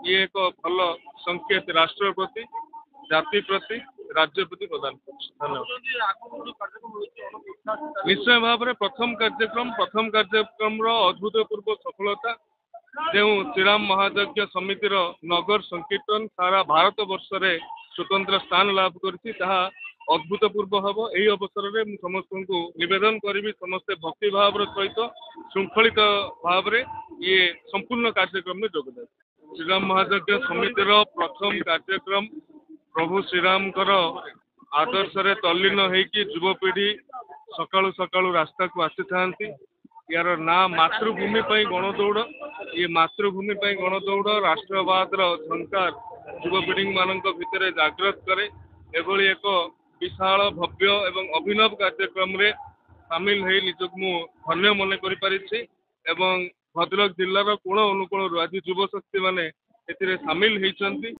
ये एक भल संकेत राष्ट्र प्रति जाति प्रति राज्य प्रति प्रदान धन्यवाद निश्चय भाव में प्रथम कार्यक्रम अभूतपूर्व सफलता जो श्रीराम महायज्ञ समितिर नगर संकीर्तन सारा भारत वर्ष रे स्वतंत्र स्थान लाभ करछि ताहा अभूतपूर्व हम यही अवसर में समस्त को निवेदन करी समस्ते भक्ति भाव सहित श्रृंखलित भाव में ये संपूर्ण कार्यक्रम में जोगदान श्रीराम महायज्ञ समितिर प्रथम कार्यक्रम प्रभु श्रीराम आदर्श रे तल्लीन होगी युवपीढ़ी सकाळु सकाळु रास्ता को आसी था यार ना मातृभूमि गणदौड़ ये मातृभूमि गणदौड़ राष्ट्रवाद झंकार युवपीढ़ी मान भितर जागृत करे एभली एक विशाल भव्य एवं अभिनव कार्यक्रम रे सामिल है निजक मु धन्य मन करि एवं भद्रक जिलार कोण अनुकोण आज युव शक्ति माने सामिल होती।